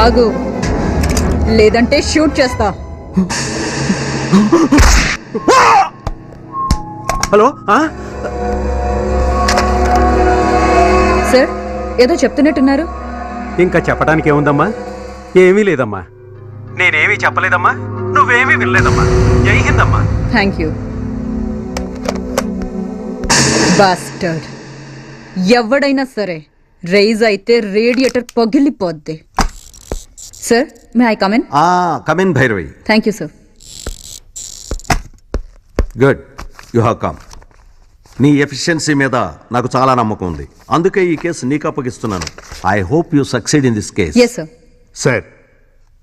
ఆగు, లేదంటే షూట్ చేస్తా. హలో సార్, ఏదో చెప్తున్నట్టున్నారు. ఇంకా చెప్పడానికి ఏముందమ్మా? ఏమీ లేదమ్మా. నేనేమీ చెప్పలేదమ్మా, నువ్వేమీ వినలేదమ్మా. జై హింద్ అమ్మా. Thank you. బాస్టర్డ్, ఎవడైనా సరే రైజ్ అయితే రేడియేటర్ పగిలిపోద్ది. Sir, may I come in? Come in Bhairavi. Thank you sir. Good, you have come. నీ ఎఫిషియన్సీ మీద నాకు చాలా నమ్మకం ఉంది, అందుకే ఈ కేసు నీకు అప్పగిస్తున్నాను. I hope you succeed in this case. Yes sir. Sir,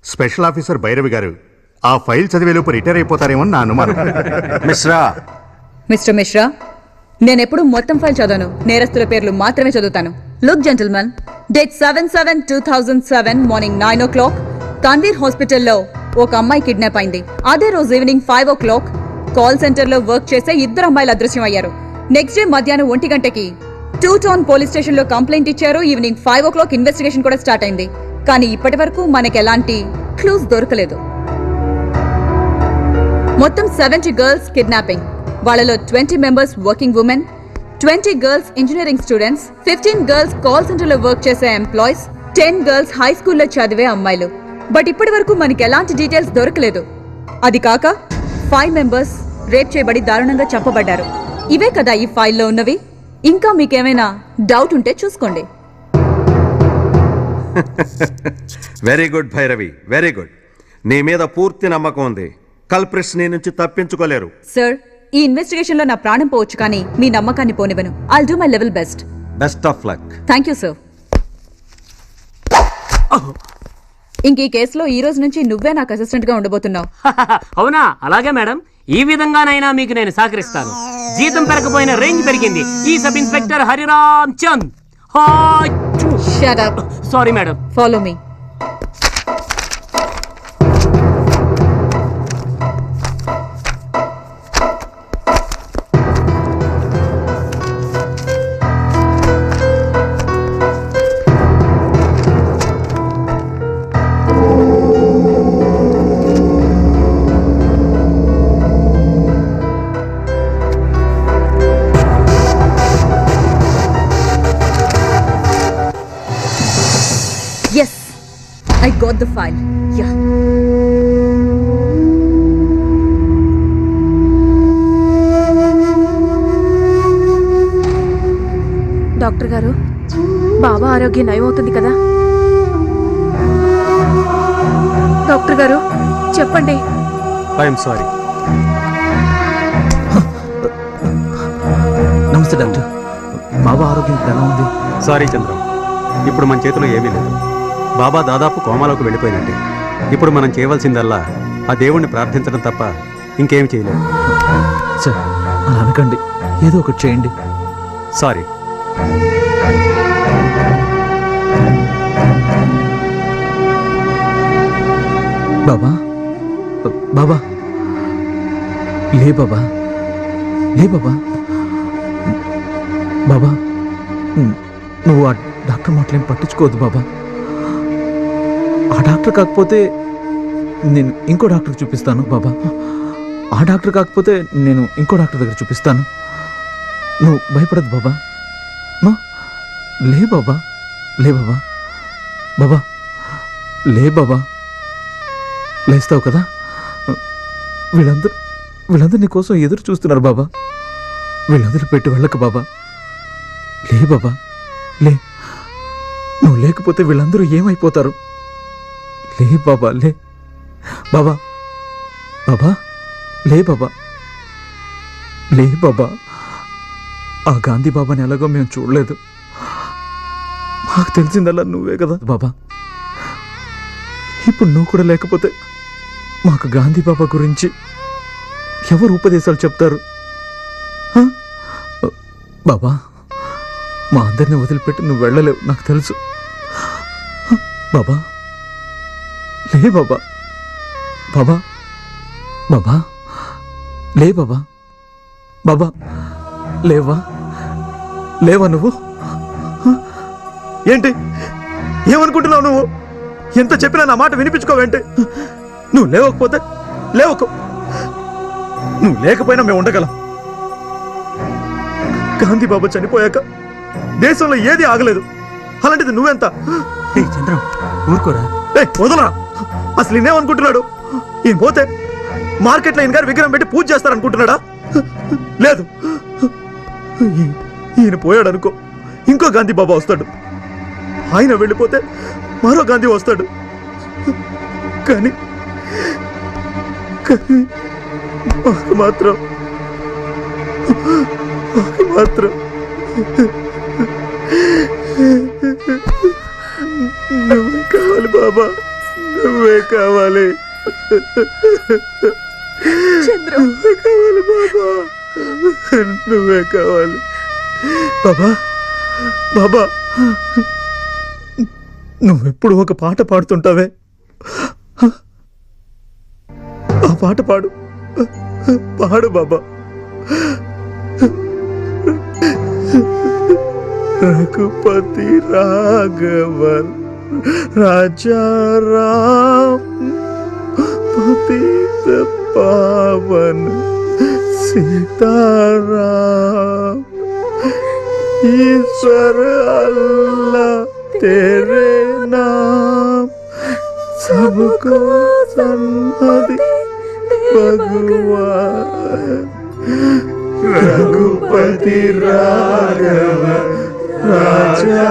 special officer Bhairavi గారు ఆ ఫైల్ చదివేలోపు రిటైర్ అయిపోతారేమో నా అనుమానం. మిశ్రా. మిస్టర్ మిశ్రా, నేనెప్పుడు మొత్తం ఫైల్ చదవను, నేరస్తుల పేర్లు మాత్రమే చదువుతాను. Look gentlemen, date 7/7/2007 morning 9 o'clock కాన్వీర్ హాస్పిటల్లో ఒక అమ్మాయి కిడ్నాప్ అయింది. అదే రోజు ఈవినింగ్ 5 o'clock కాల్ సెంటర్లో వర్క్ చేసే 2 అమ్మాయిలు అదృశ్యం అయ్యారు. నెక్స్ట్ డే మధ్యాహ్నం 1 గంటకి 2 టౌన్ పోలీస్ స్టేషన్ లో కంప్లైంట్ ఇచ్చారు. ఈవినింగ్ 5 o'clock ఇన్వెస్టిగేషన్ కూడా స్టార్ట్ అయింది. కానీ ఇప్పటి వరకు మనకి ఎలాంటి క్లూస్ దొరకలేదు. మొత్తం 70 గర్ల్స్ కిడ్నాపింగ్. వాళ్ళలో 20 members working women, 20 girls engineering students, 15 girls call centre లో వర్క్ చేసే ఎంప్లాయీస్, 10 గర్ల్స్ హై స్కూల్లో చదివే అమ్మాయిలు. బట్ ఇప్పటి వరకు మనకి ఎలాంటి డీటెయిల్స్ దొరకలేదు. అది కాక 5 మెంబర్స్ రేప్ చేయబడి దారుణంగా చంపబడ్డారు. ఇవే కదా ఈ ఫైల్లో ఉన్నవి. ఇంకా మీకేమైనా డౌట్ ఉంటే చూసుకోండి. Very good Bhairavi, very good. నీ మీద పూర్తి నమ్మకం ఉంది. కల్ప్రిట్స్ నీ నుంచి తప్పించుకోలేరు. సార్, ఈ ఇన్వెస్టిగేషన్ లో నా ప్రాణం పోవచ్చు, కానీ మీ నమ్మకాన్ని పోనివ్వను. I'll do my level best. Best of luck. Thank you sir. ఇంక ఈ కేసులో ఈ రోజు నుంచి నువ్వే నాకు అసిస్టెంట్ గా ఉండబోతున్నావు. అవునా? అలాగే మేడం, ఈ విధంగానైనా మీకు నేను సహకరిస్తాను. జీతం పెరగపోయిన రేంజ్ పెరిగింది. ఈ sub inspector Hariram Chand. Shut up. Sorry madam. Follow me. Yes, I got the file. Yeah. Doctor గారు, బాబా ఆరోగ్యం నయమవుతుంది కదా? డాక్టర్ గారు చెప్పండి. I'm sorry. నమస్తే డాక్టర్, బాబా ఆరోగ్యం ఎలా ఉంది? సారీ చంద్రం, ఇప్పుడు మన చేతిలో ఏమీ లేదు. బాబా దాదాపు కోమాలోకి వెళ్ళిపోయినట్టే. ఇప్పుడు మనం చేయవలసిందల్లా ఆ దేవుణ్ణి ప్రార్థించడం తప్ప ఇంకేమి చేయలేదు. సార్, అలా అనకండి, ఏదో ఒకటి చేయండి. సారీ. బాబా, బాబా, లే బాబా, లే బాబా. బాబా, నువ్వు ఆ డాక్టర్ మాటలేం పట్టించుకోవద్దు బాబా. ఆ డాక్టర్ కాకపోతే నేను ఇంకో డాక్టర్ చూపిస్తాను బాబా. ఆ డాక్టర్ కాకపోతే నేను ఇంకో డాక్టర్ దగ్గర చూపిస్తాను. నువ్వు భయపడద్దు బాబా. లే బాబా, లే బాబా, బాబా లే బాబా. లేస్తావు కదా? వీళ్ళందరూ నీ కోసం ఎదురు చూస్తున్నారు బాబా. వీళ్ళందరూ పెట్టి వెళ్ళకు బాబా. లే బాబా, లే. నువ్వు లేకపోతే వీళ్ళందరూ ఏమైపోతారు? లే బాబా, లే బాబా. బాబా, లే బాబా, లే బాబా. ఆ గాంధీ బాబాని ఎలాగో మేము చూడలేదు. మాకు తెలిసిందల్లా నువ్వే కదా బాబా. ఇప్పుడు నువ్వు కూడా లేకపోతే మాకు గాంధీ బాబా గురించి ఎవరు ఉపదేశాలు చెప్తారు? బాబా, మా అందరిని వదిలిపెట్టి నువ్వు వెళ్ళలేవు, నాకు తెలుసు. బాబా, లే బాబా, బాబా, బాబా, లే బాబా, బాబా, లేవా, లేవా నువ్వు? ఏంటి ఏమనుకుంటున్నావు నువ్వు? ఎంత చెప్పినా నా మాట వినిపించుకోవేంటి? నువ్వు లేవకపోతే లేవకు, నువ్వు లేకపోయినా మేము ఉండగలం. గాంధీ బాబా చనిపోయాక దేశంలో ఏది ఆగలేదు, అలాంటిది నువ్వెంత? చంద్రం ఊరుకోరా. వదలరా, అసలు ఈయనేమనుకుంటున్నాడు? ఈయన పోతే మార్కెట్లో ఈయన గారు విగ్రహం పెట్టి పూజ చేస్తారనుకుంటున్నాడా? లేదు, ఈయన పోయాడు అనుకో, ఇంకో గాంధీ బాబా వస్తాడు. ఆయన వెళ్ళిపోతే మరో గాంధీ వస్తాడు. కానీ మాకు మాత్రం నువ్వే కావాలి బాబా, నువ్వే కావాలి. నువ్వే కావాలి బాబా, నువ్వే కావాలి. బాబా బాబా, నువ్వెప్పుడు ఒక పాట పాడుతుంటావే, ఆ పాట పాడు బాబా. రఘుపతి రాఘవన్ రాజారాం పతిత పావన్ सीताराम ईश्वर अल्लाह तेरे नाम सबको सन्मति भगवान रघुपति राघव राजा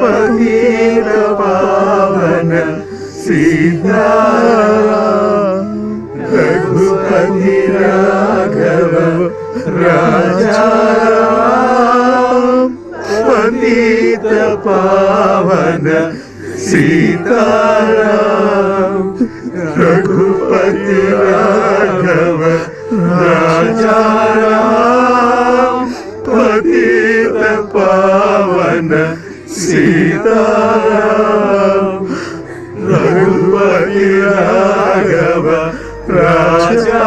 पतित पावन सीताराम रघुपति राघव राजा पतित पावन सीताराम रघुपति राघव राजा पतित पावन सीताराम रघुपति राघव राजा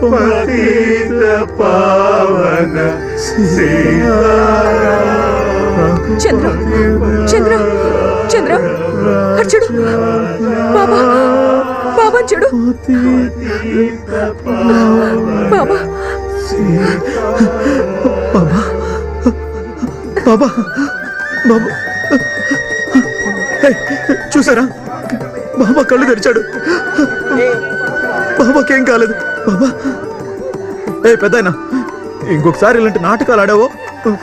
पतित पावन सीताराम చంద్ర చంద్ర చంద్ర అటు చూడు బాబా, బాబా చూడు బాబా, బాబా బాబా బాబా. చూసారా, బాబా కళ్ళు తెరిచాడు. బాబాకేం కాలేదు. బాబా పెద్దాయన, ఇంకొకసారి ఇలాంటి నాటకాలు ఆడావో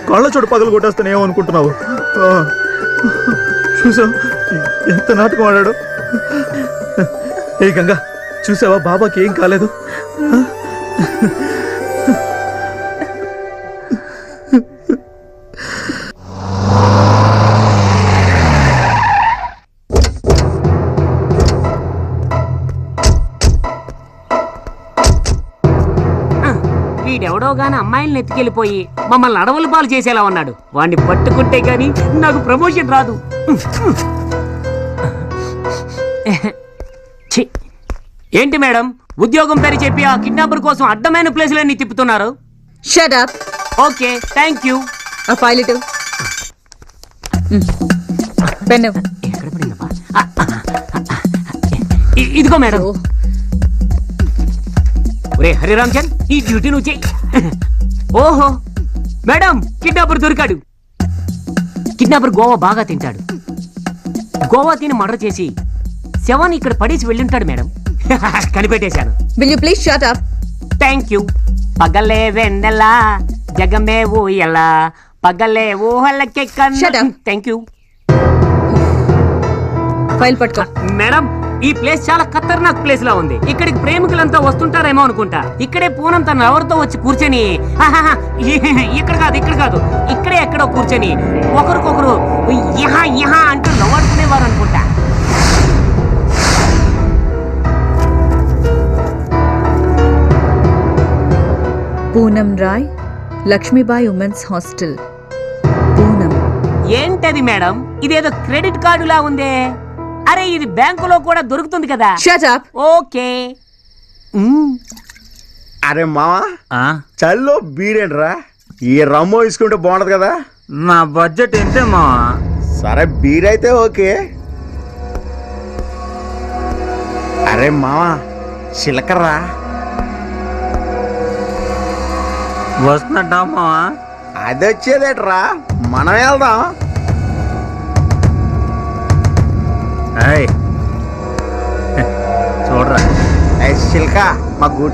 కళ్ళ చోటు పగలు కొట్టేస్తానేమో అనుకుంటున్నావు. చూసావు ఎంత నాటకం ఆడాడో. ఏ గంగా, చూసావా బాబాకి ఏం కాలేదు. వీడెవడో గాని అమ్మాయిల్ని ఎత్తుకెళ్ళిపోయి మమ్మల్ని అడవుల పాలు చేసేలా ఉన్నాడు. వాడిని పట్టుకుంటే గాని నాకు ప్రమోషన్ రాదు. ఛీ! ఏంటి మేడం, ఉద్యోగం పేరు చెప్పి ఆ కిడ్నాపర్ కోసం అడ్డమైన ప్లేసులన్నీ తిప్పుతున్నారు. Shut up. Okay, thank you. ఆ ఫైల్ ఇటు. పెన్ను. ఎక్కడ పడిందబ్బా? ఇదిగో మేడం. ఒరే హరిరామ్ చంద్, ఈ డ్యూటీ నువ్వు చెయ్యి. ఓహో మేడం, కిడ్నాపర్ దొరికాడు. కిడ్నాపర్ గోవా బాగా తింటాడు. గోవా తిని మర్డర్ చేసి శవాన్ని ఇక్కడ పడేసి వెళ్ళుంటాడు మేడం. కనిపెట్టేశాను. Will you please shut up? Thank you. పగలే వెన్నెలా జగమే ఊయలా పగలే ఊహలకే Shut up. Thank you file పట్టుకో. మేడం, ఈ ప్లేస్ చాలా ఖతర్నాక్ ప్లేస్ లా ఉంది. ఇక్కడికి ప్రేమికులంతా వస్తుంటారేమో అనుకుంటా. ఇక్కడే పూనం తన ఎవరితో వచ్చి కూర్చొని, ఇక్కడ కాదు ఇక్కడే ఎక్కడో కూర్చొని ఒకరికొకరు యహా యహా అంటూ నవ్వాడుకునేవారు అనుకుంటా. Poonam Rai, Lakshmibai women's hostel, Poonam. ఏంటది మేడం, ఇదేదో క్రెడిట్ కార్డులా ఉందే. అరే, ఇది బ్యాంకులో కూడా దొరుకుతుంది కదా. Shut up. ఓకే. అరే మావా, చల్లో బీరేంట్రా, ఈ రమ్మో తీసుకుంటే బాగుంటది కదా. నా బడ్జెట్ ఎంతే మా సరే బీర్ అయితే ఓకే. అరే మావా చిలకరా వస్తున్నట్టా మావా? అది వచ్చేదేట్రా, మనం వెళ్దాం. ఏయ్, చూడరా చిలక మా గూటి